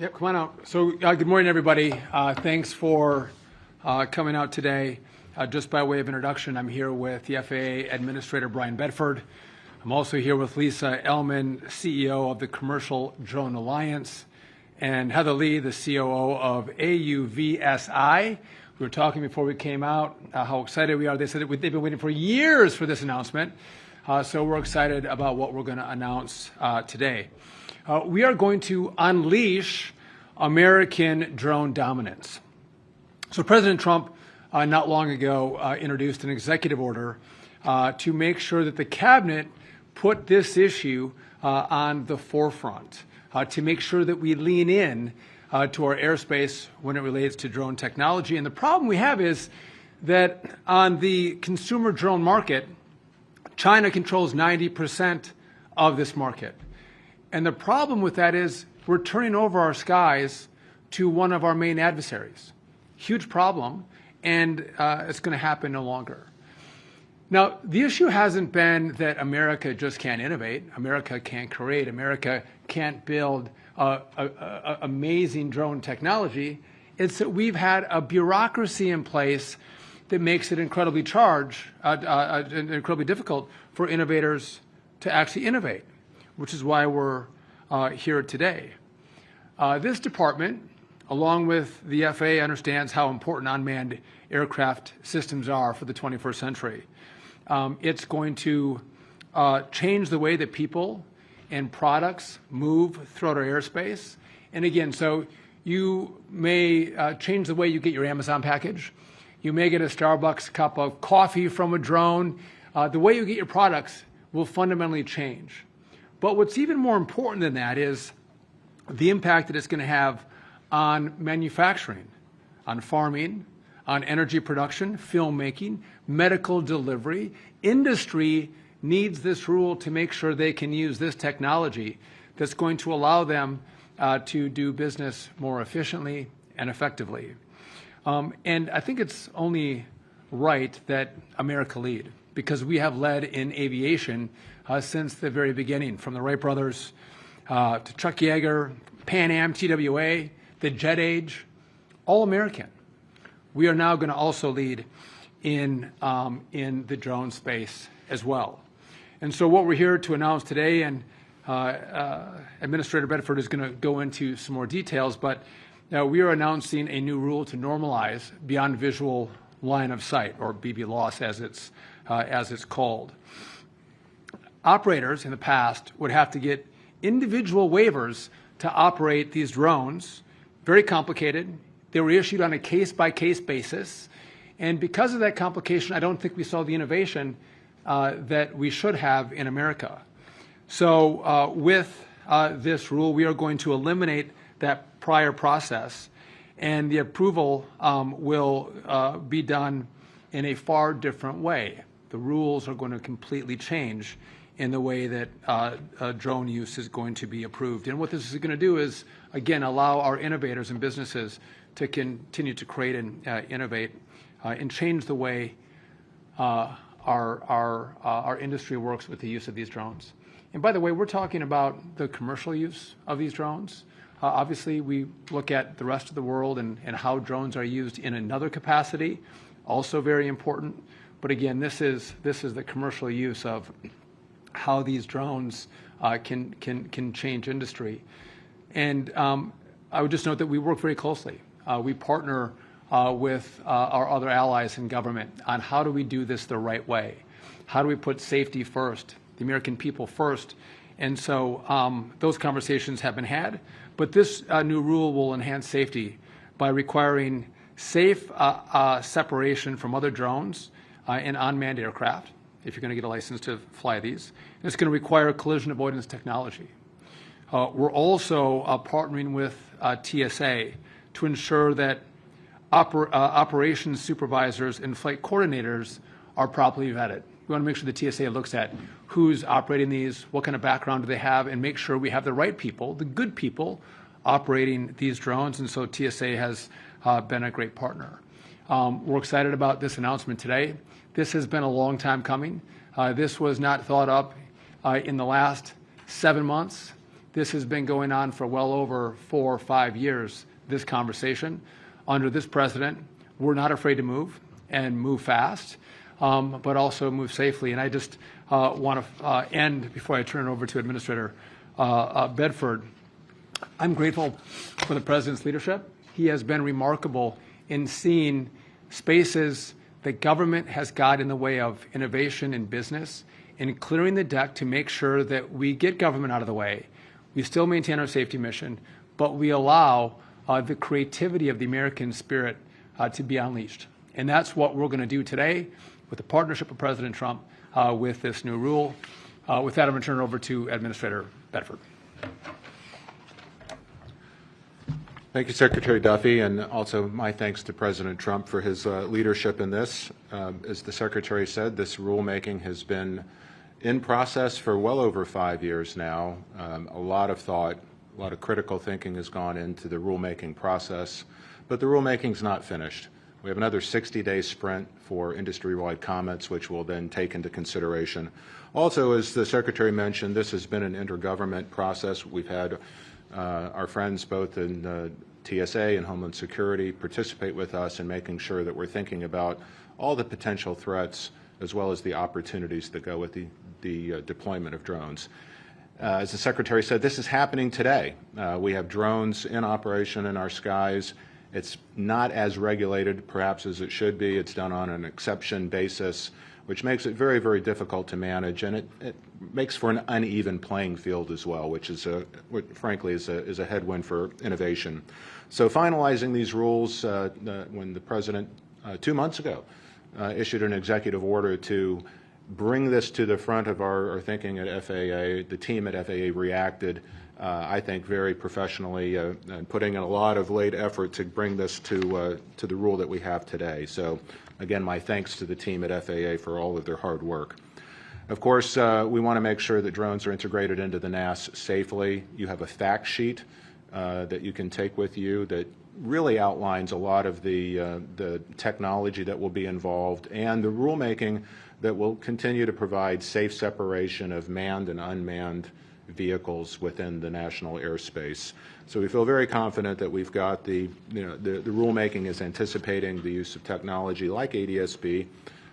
Yep, come on out. So good morning, everybody. Thanks for coming out today. Just by way of introduction, I'm here with the FAA Administrator Brian Bedford. I'm also here with Lisa Ellman, CEO of the Commercial Drone Alliance, and Heather Lee, the COO of AUVSI. We were talking before we came out how excited we are. They said they've been waiting for years for this announcement. So we're excited about what we're going to announce today. We are going to unleash American drone dominance. So President Trump not long ago introduced an executive order to make sure that the cabinet put this issue on the forefront, to make sure that we lean in to our airspace when it relates to drone technology. And the problem we have is that on the consumer drone market, China controls 90% of this market. And the problem with that is we're turning over our skies to one of our main adversaries. Huge problem, and it's going to happen no longer. Now, the issue hasn't been that America just can't innovate, America can't create, America can't build amazing drone technology. It's that we've had a bureaucracy in place that makes it incredibly incredibly difficult for innovators to actually innovate, which is why we're here today. This department, along with the FAA, understands how important unmanned aircraft systems are for the 21st century. It's going to change the way that people and products move throughout our airspace. And again, so you may change the way you get your Amazon package. You may get a Starbucks cup of coffee from a drone. The way you get your products will fundamentally change. But what's even more important than that is the impact that it's going to have on manufacturing, on farming, on energy production, filmmaking, medical delivery. Industry needs this rule to make sure they can use this technology that's going to allow them to do business more efficiently and effectively. And I think it's only right that America lead, because we have led in aviation since the very beginning, from the Wright brothers to Chuck Yeager, Pan Am, TWA, the jet age, all American. We are now going to also lead in the drone space as well. And so what we're here to announce today, and Administrator Bedford is going to go into some more details, but we are announcing a new rule to normalize beyond visual line of sight, or BVLOS as it's called. Operators in the past would have to get individual waivers to operate these drones. Very complicated. They were issued on a case-by-case basis. And because of that complication, I don't think we saw the innovation that we should have in America. So with this rule, we are going to eliminate that prior process, and the approval will be done in a far different way. The rules are going to completely change in the way that drone use is going to be approved. And what this is going to do is, again, allow our innovators and businesses to continue to create and innovate and change the way our industry works with the use of these drones. And by the way, we're talking about the commercial use of these drones. Obviously, we look at the rest of the world and how drones are used in another capacity, also very important. But again, this is the commercial use of how these drones can change industry. And I would just note that we work very closely. We partner with our other allies in government on how do we do this the right way? How do we put safety first, the American people first? And so those conversations have been had. But this new rule will enhance safety by requiring safe separation from other drones in unmanned aircraft, if you're going to get a license to fly these. And it's going to require collision avoidance technology. We're also partnering with TSA to ensure that operations supervisors and flight coordinators are properly vetted. We want to make sure the TSA looks at who's operating these, what kind of background do they have, and make sure we have the right people, the good people, operating these drones. And so TSA has been a great partner. We're excited about this announcement today. This has been a long time coming. This was not thought up in the last 7 months. This has been going on for well over 4 or 5 years, this conversation. Under this president, we're not afraid to move and move fast, but also move safely. And I just want to end, before I turn it over to Administrator Bedford, I'm grateful for the president's leadership. He has been remarkable in seeing spaces that government has got in the way of innovation and business, and clearing the deck to make sure that we get government out of the way. We still maintain our safety mission, but we allow the creativity of the American spirit to be unleashed. And that's what we're going to do today with the partnership of President Trump with this new rule. With that, I'm going to turn it over to Administrator Bedford. Thank you, Secretary Duffy, and also my thanks to President Trump for his leadership in this. As the Secretary said, this rulemaking has been in process for well over 5 years now. A lot of thought, a lot of critical thinking has gone into the rulemaking process, but the rulemaking is not finished. We have another 60-day sprint for industry-wide comments, which we'll then take into consideration. Also, as the Secretary mentioned, this has been an intergovernment process. We've had our friends both in TSA and Homeland Security participate with us in making sure that we're thinking about all the potential threats as well as the opportunities that go with the deployment of drones. As the Secretary said, this is happening today. We have drones in operation in our skies. It's not as regulated, perhaps, as it should be. It's done on an exception basis, which makes it very, very difficult to manage, and it makes for an uneven playing field as well, which is, frankly, is a headwind for innovation. So finalizing these rules, when the President 2 months ago issued an executive order to bring this to the front of our thinking at FAA, the team at FAA reacted, I think, very professionally, and putting in a lot of late effort to bring this to the rule that we have today. So, again, my thanks to the team at FAA for all of their hard work. Of course, we want to make sure that drones are integrated into the NAS safely. You have a fact sheet that you can take with you that really outlines a lot of the technology that will be involved and the rulemaking that will continue to provide safe separation of manned and unmanned vehicles within the national airspace. So we feel very confident that we've got the rulemaking is anticipating the use of technology like ADS-B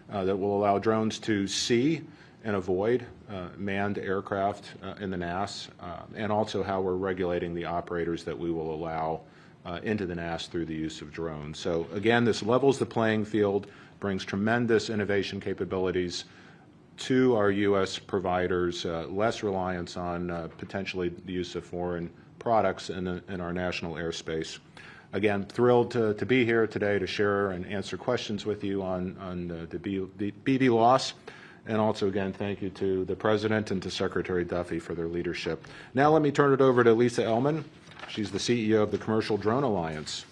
that will allow drones to see and avoid manned aircraft in the NAS, and also how we're regulating the operators that we will allow into the NAS through the use of drones. So again, this levels the playing field, brings tremendous innovation capabilities to our U.S. providers, less reliance on potentially the use of foreign products in our national airspace. Again, thrilled to be here today to share and answer questions with you on the BB loss. And also, again, thank you to the President and to Secretary Duffy for their leadership. Now let me turn it over to Lisa Ellman. She's the CEO of the Commercial Drone Alliance.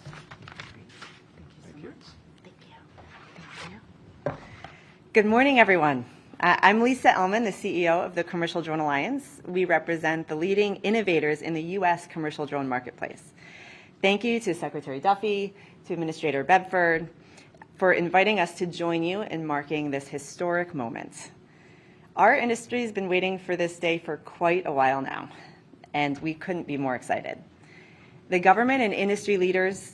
Thank you. Good morning, everyone. I'm Lisa Ellman, the CEO of the Commercial Drone Alliance. We represent the leading innovators in the U.S. commercial drone marketplace. Thank you to Secretary Duffy, to Administrator Bedford, for inviting us to join you in marking this historic moment. Our industry has been waiting for this day for quite a while now, and we couldn't be more excited. The government and industry leaders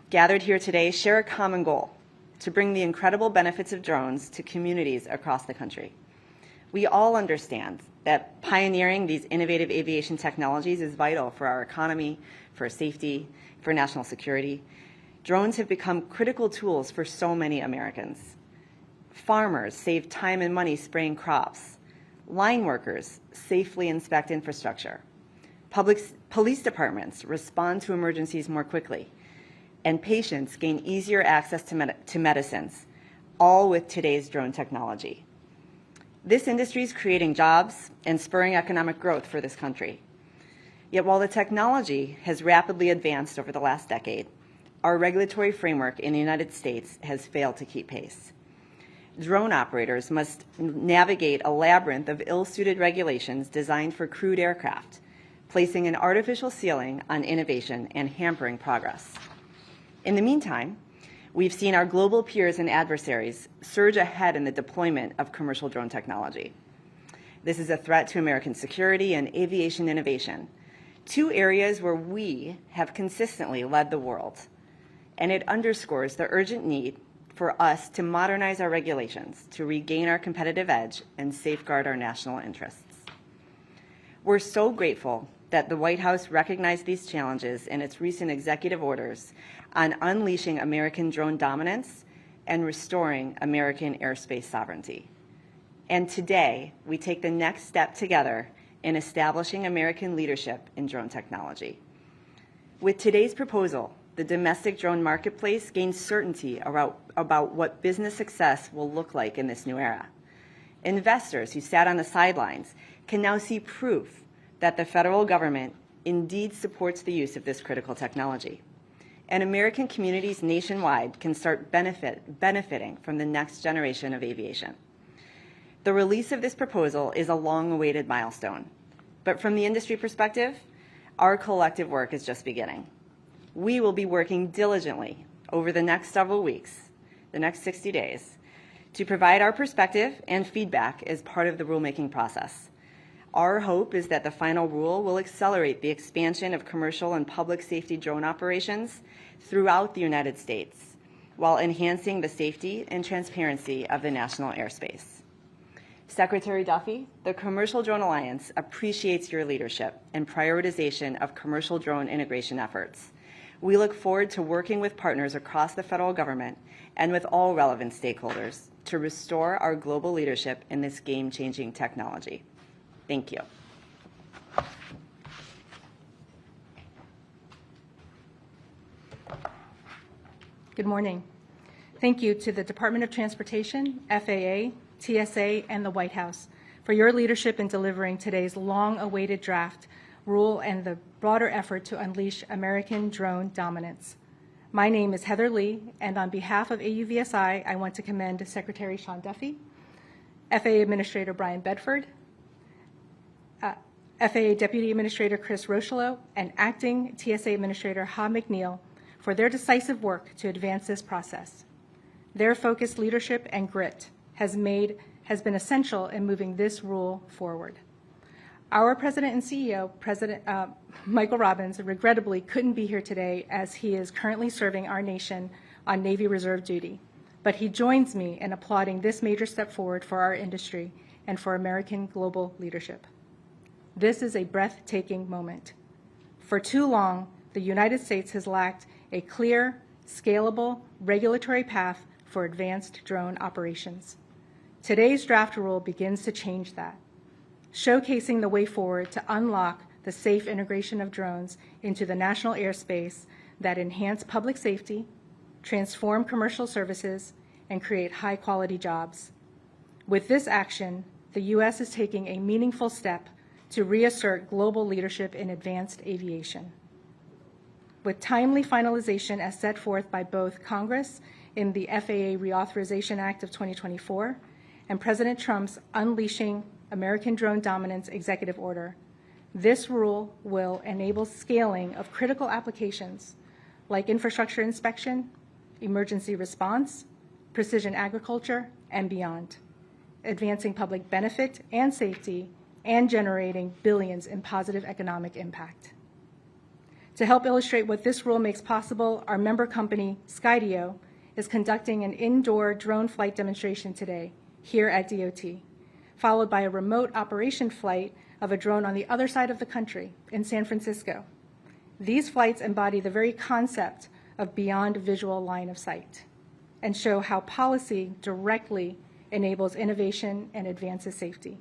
gathered here today share a common goal: to bring the incredible benefits of drones to communities across the country. We all understand that pioneering these innovative aviation technologies is vital for our economy, for safety, for national security. Drones have become critical tools for so many Americans. Farmers save time and money spraying crops. Line workers safely inspect infrastructure. Police departments respond to emergencies more quickly. And patients gain easier access to medicines, all with today's drone technology. This industry is creating jobs and spurring economic growth for this country. Yet while the technology has rapidly advanced over the last decade, our regulatory framework in the United States has failed to keep pace. Drone operators must navigate a labyrinth of ill-suited regulations designed for crewed aircraft, placing an artificial ceiling on innovation and hampering progress. In the meantime, we've seen our global peers and adversaries surge ahead in the deployment of commercial drone technology. This is a threat to American security and aviation innovation, two areas where we have consistently led the world, and it underscores the urgent need for us to modernize our regulations to regain our competitive edge and safeguard our national interests. We're so grateful that the White House recognized these challenges in its recent executive orders on unleashing American drone dominance and restoring American airspace sovereignty. And today, we take the next step together in establishing American leadership in drone technology. With today's proposal, the domestic drone marketplace gains certainty about what business success will look like in this new era. Investors who sat on the sidelines can now see proof that the federal government indeed supports the use of this critical technology. And American communities nationwide can start benefiting from the next generation of aviation. The release of this proposal is a long-awaited milestone, but from the industry perspective, our collective work is just beginning. We will be working diligently over the next several weeks, the next 60 days, to provide our perspective and feedback as part of the rulemaking process. Our hope is that the final rule will accelerate the expansion of commercial and public safety drone operations throughout the United States, while enhancing the safety and transparency of the national airspace. Secretary Duffy, the Commercial Drone Alliance appreciates your leadership and prioritization of commercial drone integration efforts. We look forward to working with partners across the federal government and with all relevant stakeholders to restore our global leadership in this game-changing technology. Thank you. Good morning. Thank you to the Department of Transportation, FAA, TSA, and the White House for your leadership in delivering today's long-awaited draft rule and the broader effort to unleash American drone dominance. My name is Heather Lee, and on behalf of AUVSI, I want to commend Secretary Sean Duffy, FAA Administrator Brian Bedford, FAA Deputy Administrator Chris Rocheleau, and Acting TSA Administrator Ha McNeil for their decisive work to advance this process. Their focused leadership and grit has been essential in moving this rule forward. Our President and CEO, President Michael Robbins, regrettably couldn't be here today as he is currently serving our nation on Navy Reserve duty, but he joins me in applauding this major step forward for our industry and for American global leadership. This is a breathtaking moment. For too long, the United States has lacked a clear, scalable, regulatory path for advanced drone operations. Today's draft rule begins to change that, showcasing the way forward to unlock the safe integration of drones into the national airspace that enhance public safety, transform commercial services, and create high-quality jobs. With this action, the U.S. is taking a meaningful step to reassert global leadership in advanced aviation. With timely finalization as set forth by both Congress in the FAA Reauthorization Act of 2024 and President Trump's Unleashing American Drone Dominance Executive Order, this rule will enable scaling of critical applications like infrastructure inspection, emergency response, precision agriculture, and beyond, advancing public benefit and safety and generating billions in positive economic impact. To help illustrate what this rule makes possible, our member company, Skydio, is conducting an indoor drone flight demonstration today here at DOT, followed by a remote operation flight of a drone on the other side of the country in San Francisco. These flights embody the very concept of beyond visual line of sight and show how policy directly enables innovation and advances safety.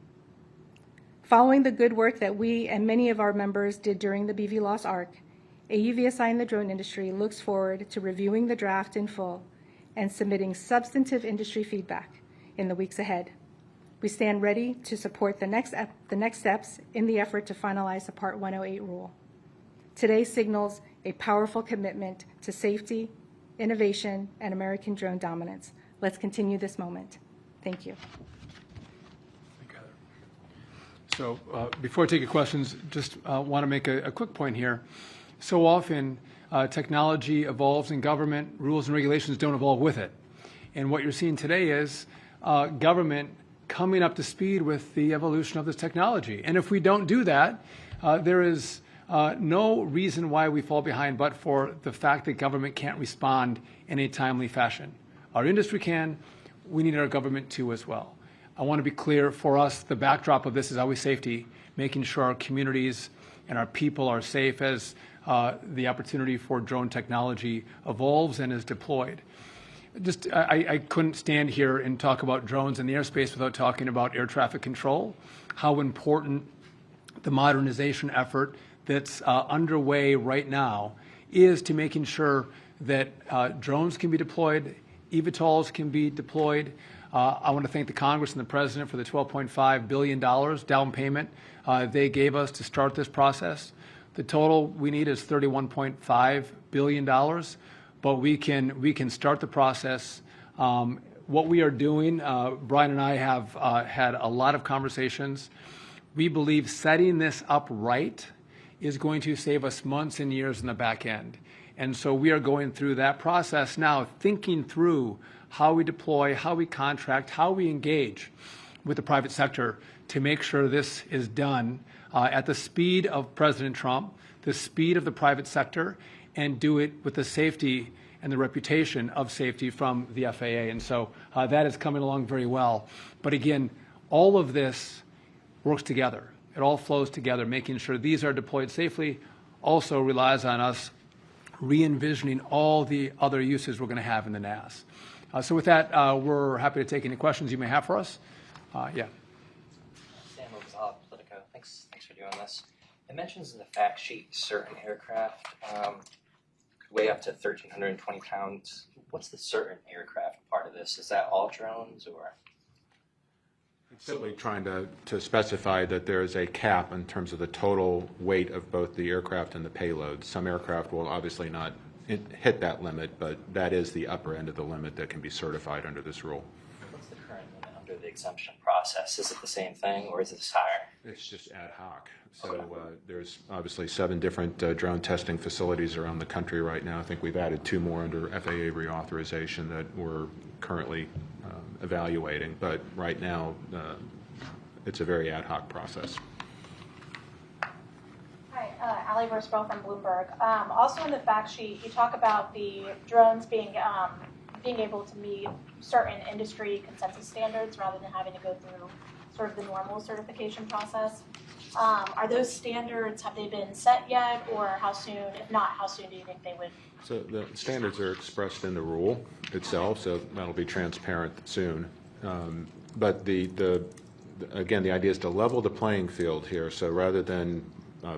Following the good work that we and many of our members did during the BVLOS ARC, AUVSI and the drone industry looks forward to reviewing the draft in full and submitting substantive industry feedback in the weeks ahead. We stand ready to support the next steps in the effort to finalize the Part 108 rule. Today signals a powerful commitment to safety, innovation, and American drone dominance. Let's continue this moment. Thank you. Thank you, Heather. So before I take your questions, just want to make a quick point here. So often, technology evolves in government, rules and regulations don't evolve with it. And what you're seeing today is government coming up to speed with the evolution of this technology. And if we don't do that, there is no reason why we fall behind but for the fact that government can't respond in a timely fashion. Our industry can. We need our government to as well. I want to be clear, for us, the backdrop of this is always safety, making sure our communities and our people are safe as the opportunity for drone technology evolves and is deployed. I couldn't stand here and talk about drones in the airspace without talking about air traffic control, how important the modernization effort that's underway right now is to making sure that drones can be deployed, eVTOLs can be deployed. I want to thank the Congress and the President for the $12.5 billion down payment they gave us to start this process. The total we need is $31.5 billion, but we can start the process. What we are doing, Brian and I have had a lot of conversations. We believe setting this up right is going to save us months and years in the back end. And so we are going through that process now, thinking through how we deploy, how we contract, how we engage with the private sector to make sure this is done at the speed of President Trump, the speed of the private sector, and do it with the safety and the reputation of safety from the FAA. And so that is coming along very well. But again, all of this works together. It all flows together. Making sure these are deployed safely also relies on us re-envisioning all the other uses we're going to have in the NAS. So with that, we're happy to take any questions you may have for us. Yeah. Politico. Thanks for doing this. It mentions in the fact sheet certain aircraft could weigh up to 1,320 pounds. What's the certain aircraft part of this? Is that all drones or? It's simply trying to specify that there is a cap in terms of the total weight of both the aircraft and the payload. Some aircraft will obviously not hit that limit, but that is the upper end of the limit that can be certified under this rule. What's the current limit under the exemption process? Is it the same thing or is it higher? It's just ad hoc. So there's obviously 7 different drone testing facilities around the country right now. I think we've added 2 more under FAA reauthorization that we're currently evaluating. But right now, it's a very ad hoc process. Hi, Allie Versbro from Bloomberg. Also in the fact sheet, you talk about the drones being able to meet certain industry consensus standards rather than having to go through sort of the normal certification process. Are those standards, have they been set yet, or how soon, if not, how soon do you think they would? So the standards are expressed in the rule itself, so that'll be transparent soon. But again, the idea is to level the playing field here. So rather than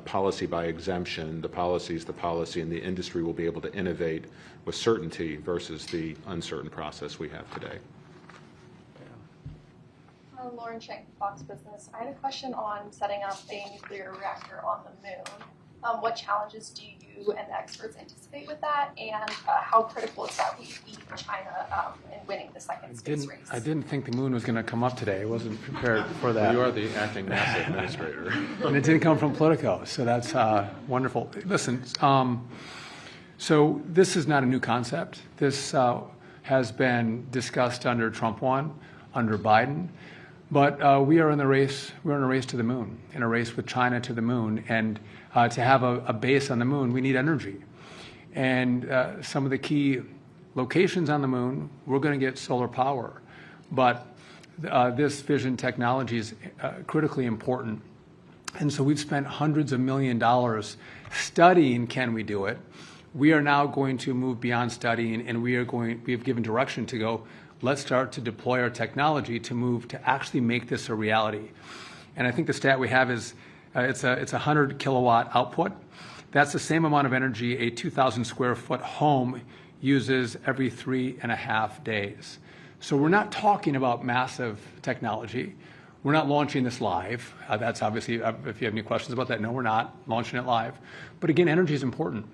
policy by exemption, the policy is the policy, and the industry will be able to innovate with certainty versus the uncertain process we have today. Lauren Shank, Fox Business. I had a question on setting up a nuclear reactor on the moon. What challenges do you and the experts anticipate with that, and how critical is that we beat China in winning the second space race? I didn't think the moon was going to come up today. I wasn't prepared for that. You are the acting NASA administrator. And it didn't come from Politico, so that's wonderful. Listen, so this is not a new concept. This has been discussed under Trump 1, under Biden. But we are in the race. We're in a race to the moon, in a race with China to the moon. And to have a base on the moon, we need energy. And some of the key locations on the moon, we're going to get solar power. But this fission technology is critically important. And so we've spent hundreds of millions of dollars studying, can we do it? We are now going to move beyond studying, and we have given direction to go, let's start to deploy our technology to move to actually make this a reality. And I think the stat we have is it's a 100 kilowatt output. That's the same amount of energy a 2,000 square foot home uses every 3.5 days. So we're not talking about massive technology. We're not launching this live. That's obviously, if you have any questions about that, no, we're not launching it live. But again, energy is important.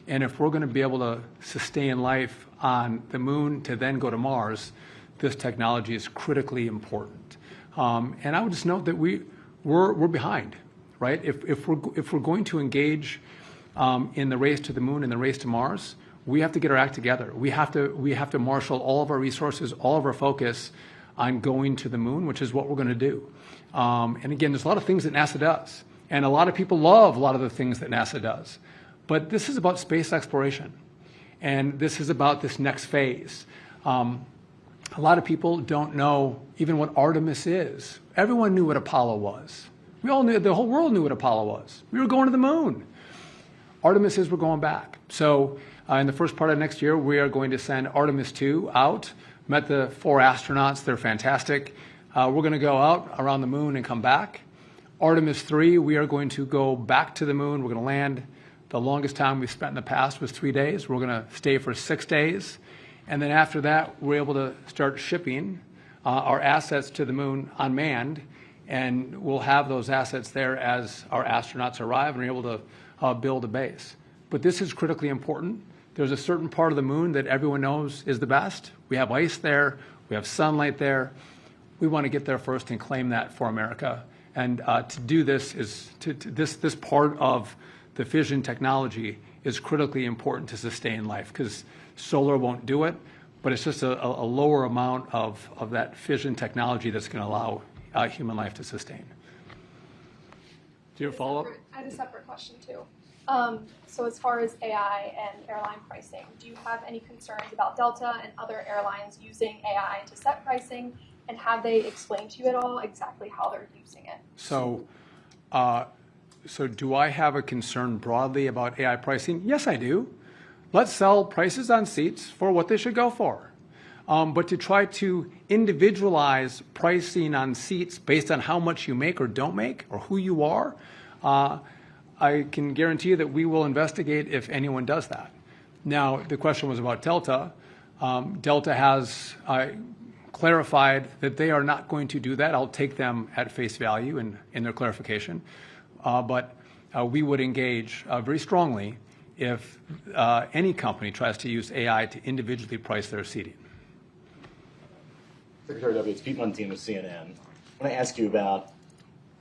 And if we're going to be able to sustain life on the moon to then go to Mars, this technology is critically important. And I would just note that we're behind, right? If we're going to engage in the race to the moon and the race to Mars, we have to get our act together. We have to marshal all of our resources, all of our focus on going to the moon, which is what we're going to do. And again, there's a lot of things that NASA does. And a lot of people love a lot of the things that NASA does. But this is about space exploration. And this is about this next phase. A lot of people don't know even what Artemis is. Everyone knew what Apollo was. We all knew, the whole world knew what Apollo was. We were going to the moon. Artemis is we're going back. So in the first part of next year, we are going to send Artemis 2 out. Met the 4 astronauts. They're fantastic. We're going to go out around the moon and come back. Artemis 3, we are going to go back to the moon. We're going to land. The longest time we've spent in the past was 3 days. We're going to stay for 6 days. And then after that, we're able to start shipping our assets to the moon unmanned. And we'll have those assets there as our astronauts arrive and are able to build a base. But this is critically important. There's a certain part of the moon that everyone knows is the best. We have ice there. We have sunlight there. We want to get there first and claim that for America. And to do this is this part of the fission technology is critically important to sustain life, because solar won't do it, but it's just a lower amount of that fission technology that's going to allow human life to sustain. Do you have a follow-up? I had a separate question too. So as far as AI and airline pricing, do you have any concerns about Delta and other airlines using AI to set pricing? And have they explained to you at all exactly how they're using it? So do I have a concern broadly about AI pricing? Yes, I do. Let's sell prices on seats for what they should go for. But to try to individualize pricing on seats based on how much you make or don't make or who you are, I can guarantee you that we will investigate if anyone does that. Now, the question was about Delta. Delta has clarified that they are not going to do that. I'll take them at face value in their clarification. But we would engage very strongly if any company tries to use AI to individually price their seating. Secretary Duffy, it's Pete Montino with CNN. I want to ask you about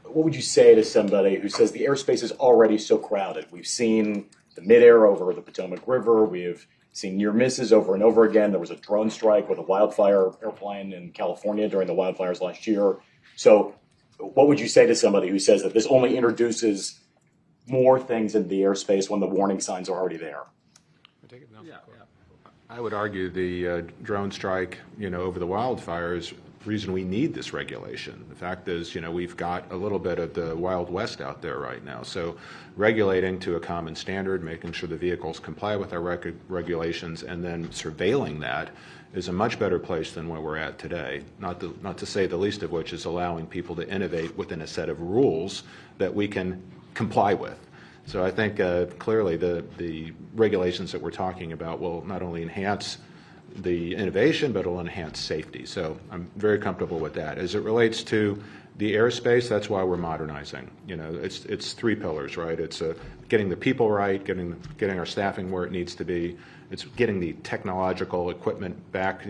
what would you say to somebody who says the airspace is already so crowded? We've seen the midair over the Potomac River. We've seen near misses over and over again. There was a drone strike with a wildfire airplane in California during the wildfires last year. So what would you say to somebody who says that this only introduces more things into the airspace when the warning signs are already there? I would argue the drone strike, over the wildfires, reason we need this regulation. The fact is, we've got a little bit of the Wild West out there right now. So regulating to a common standard, making sure the vehicles comply with our regulations, and then surveilling that is a much better place than where we're at today. Not to say the least of which is allowing people to innovate within a set of rules that we can comply with. So I think clearly the regulations that we're talking about will not only enhance the innovation, but it'll enhance safety. So I'm very comfortable with that. As it relates to the airspace, that's why we're modernizing. It's 3 pillars, right? It's getting the people right, getting our staffing where it needs to be. It's getting the technological equipment back,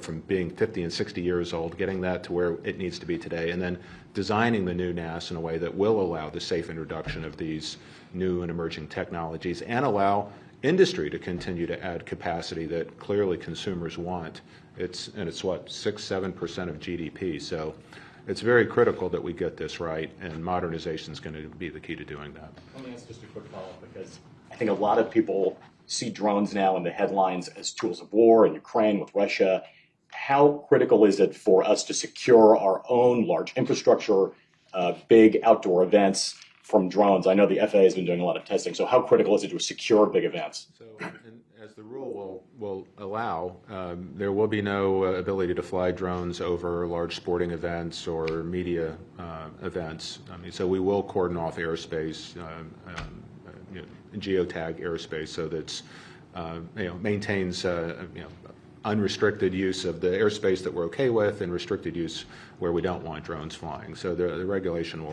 from being 50 and 60 years old, getting that to where it needs to be today, and then designing the new NAS in a way that will allow the safe introduction of these new and emerging technologies and allow industry to continue to add capacity that clearly consumers want. It's what, 6-7% of GDP. So it's very critical that we get this right, and modernization is going to be the key to doing that. Let me ask just a quick follow-up, because I think a lot of people see drones now in the headlines as tools of war in Ukraine with Russia. How critical is it for us to secure our own large infrastructure, big outdoor events from drones? I know the FAA has been doing a lot of testing, so how critical is it to secure big events? So, as the rule will allow, there will be no ability to fly drones over large sporting events or media events. So we will cordon off airspace, geotag airspace, so that maintains unrestricted use of the airspace that we're okay with, and restricted use where we don't want drones flying. So the regulation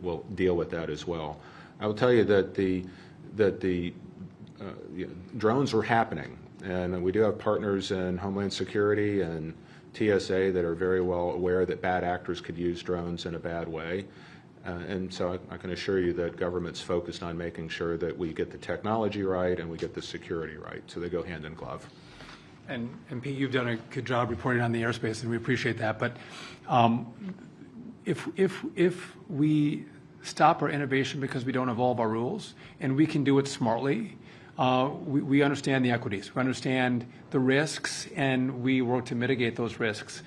will deal with that as well. I will tell you that the drones are happening, and we do have partners in Homeland Security and TSA that are very well aware that bad actors could use drones in a bad way. And so I can assure you that government's focused on making sure that we get the technology right and we get the security right. So they go hand in glove. And Pete, you've done a good job reporting on the airspace, and we appreciate that. But if we stop our innovation because we don't evolve our rules, and we can do it smartly. We understand the equities, we understand the risks, and we work to mitigate those risks.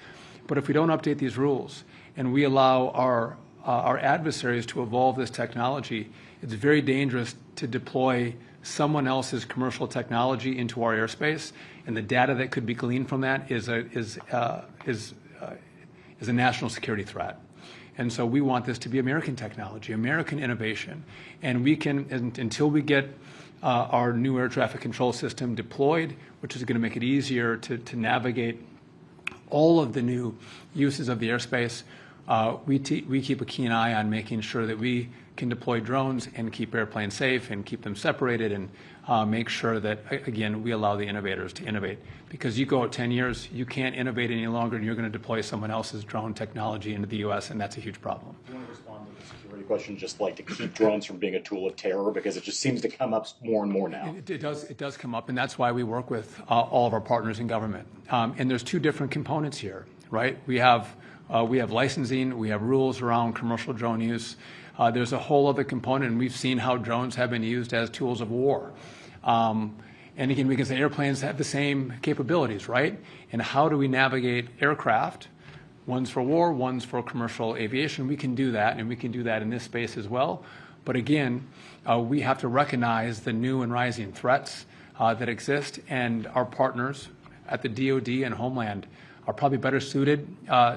But if we don't update these rules and we allow our adversaries to evolve this technology, it's very dangerous to deploy someone else's commercial technology into our airspace, and the data that could be gleaned from that is a national security threat. And so we want this to be American technology, American innovation, and we can, until we get our new air traffic control system deployed, which is going to make it easier to navigate all of the new uses of the airspace, we keep a keen eye on making sure that we can deploy drones and keep airplanes safe and keep them separated and make sure that, again, we allow the innovators to innovate. Because you go out 10 years, you can't innovate any longer, and you're going to deploy someone else's drone technology into the U.S., and that's a huge problem. Do you want to respond to the security question, just like to keep drones from being a tool of terror, because it just seems to come up more and more now? It does come up, and that's why we work with all of our partners in government. And there's two different components here, right? We have licensing, we have rules around commercial drone use. There's a whole other component, and we've seen how drones have been used as tools of war. And again, we can say airplanes have the same capabilities, right? And how do we navigate aircraft? One's for war, one's for commercial aviation. We can do that, and we can do that in this space as well. But again, we have to recognize the new and rising threats that exist, and our partners at the DoD and Homeland are probably better suited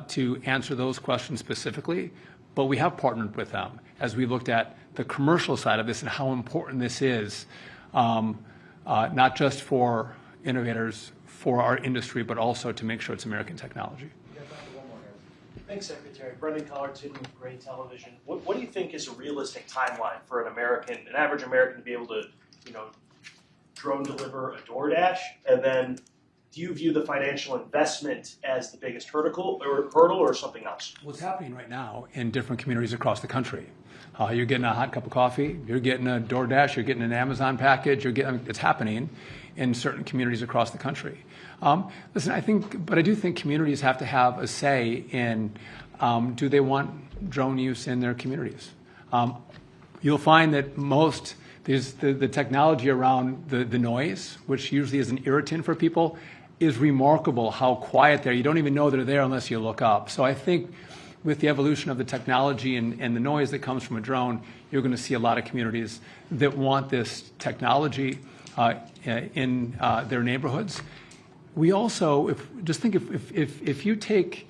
to answer those questions specifically. But we have partnered with them as we looked at the commercial side of this and how important this is, not just for innovators, for our industry, but also to make sure it's American technology. Thanks, Secretary. Brendan Collarton with Gray Television. What do you think is a realistic timeline for an average American to be able to, drone deliver a DoorDash? And then do you view the financial investment as the biggest hurdle or something else? What's happening right now in different communities across the country? You're getting a hot cup of coffee, you're getting a DoorDash, you're getting an Amazon package, it's happening in certain communities across the country. Listen, I do think communities have to have a say in do they want drone use in their communities. You'll find that the technology around the noise, which usually is an irritant for people, is remarkable how quiet they're. You don't even know they're there unless you look up. So I think with the evolution of the technology and the noise that comes from a drone, you're going to see a lot of communities that want this technology in their neighborhoods. We also, if you take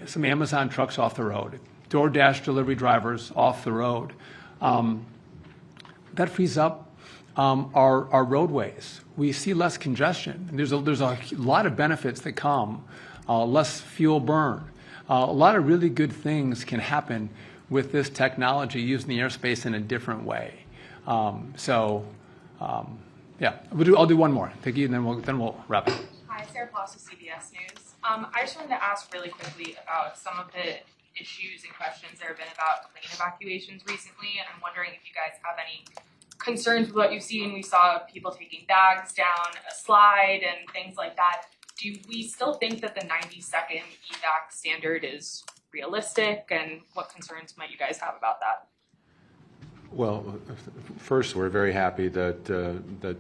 some Amazon trucks off the road, DoorDash delivery drivers off the road, that frees up our roadways. We see less congestion. There's a lot of benefits that come, less fuel burn. A lot of really good things can happen with this technology using the airspace in a different way. Yeah, I'll do one more. Thank you, and then we'll wrap up. Hi, Sarah Ploss with CBS News. I just wanted to ask really quickly about some of the issues and questions there have been about plane evacuations recently, and I'm wondering if you guys have any concerns with what you've seen. We saw people taking bags down a slide and things like that. Do we still think that the 90-second evac standard is realistic, and what concerns might you guys have about that? Well, first, we're very happy that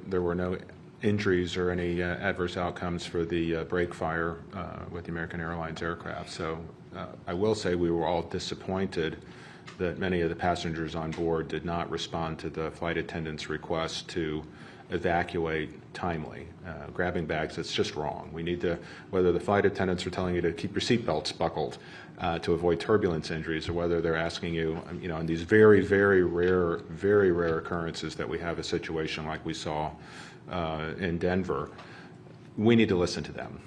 there were no injuries or any adverse outcomes for the break fire with the American Airlines aircraft. So I will say we were all disappointed that many of the passengers on board did not respond to the flight attendant's request to evacuate timely. Grabbing bags, it's just wrong. We need to, whether the flight attendants are telling you to keep your seatbelts buckled to avoid turbulence injuries, or whether they're asking you, in these very, very rare occurrences that we have a situation like we saw in Denver, we need to listen to them.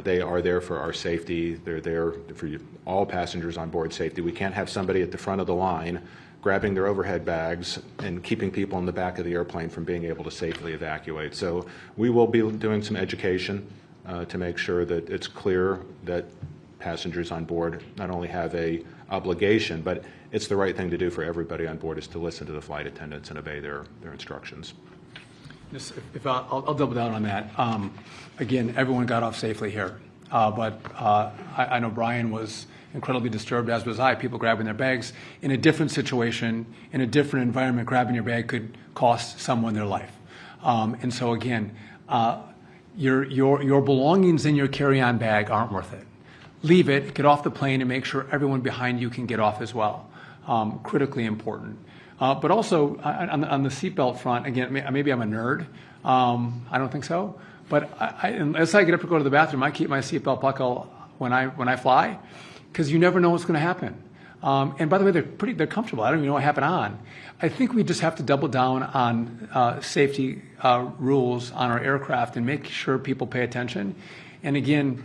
They are there for our safety. They're there for all passengers on board safety. We can't have somebody at the front of the line grabbing their overhead bags and keeping people in the back of the airplane from being able to safely evacuate. So we will be doing some education to make sure that it's clear that passengers on board not only have a obligation, but it's the right thing to do for everybody on board is to listen to the flight attendants and obey their instructions. If I'll double down on that. Again, everyone got off safely here, but I know Brian was incredibly disturbed, as was I, people grabbing their bags. In a different situation, in a different environment, grabbing your bag could cost someone their life. And so again, your belongings in your carry-on bag aren't worth it. Leave it, get off the plane, and make sure everyone behind you can get off as well. Critically important. But also, on the seatbelt front, again, maybe I'm a nerd. I don't think so. But as I get up to go to the bathroom, I keep my seatbelt buckle when I fly, because you never know what's going to happen. And by the way, they're comfortable. I don't even know what happened on. I think we just have to double down on safety rules on our aircraft and make sure people pay attention. And again,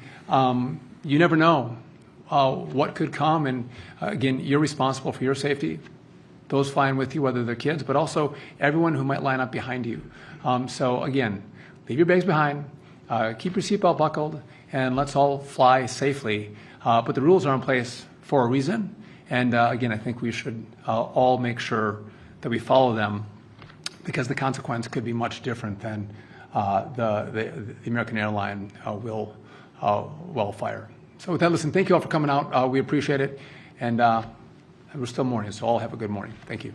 you never know what could come. And again, you're responsible for your safety, those flying with you, whether they're kids, but also everyone who might line up behind you. So again, leave your bags behind, keep your seatbelt buckled, and let's all fly safely. But the rules are in place for a reason. And again, I think we should all make sure that we follow them, because the consequence could be much different than the American airline will fire. So with that, listen, thank you all for coming out. We appreciate it. And we're still morning, so all have a good morning. Thank you.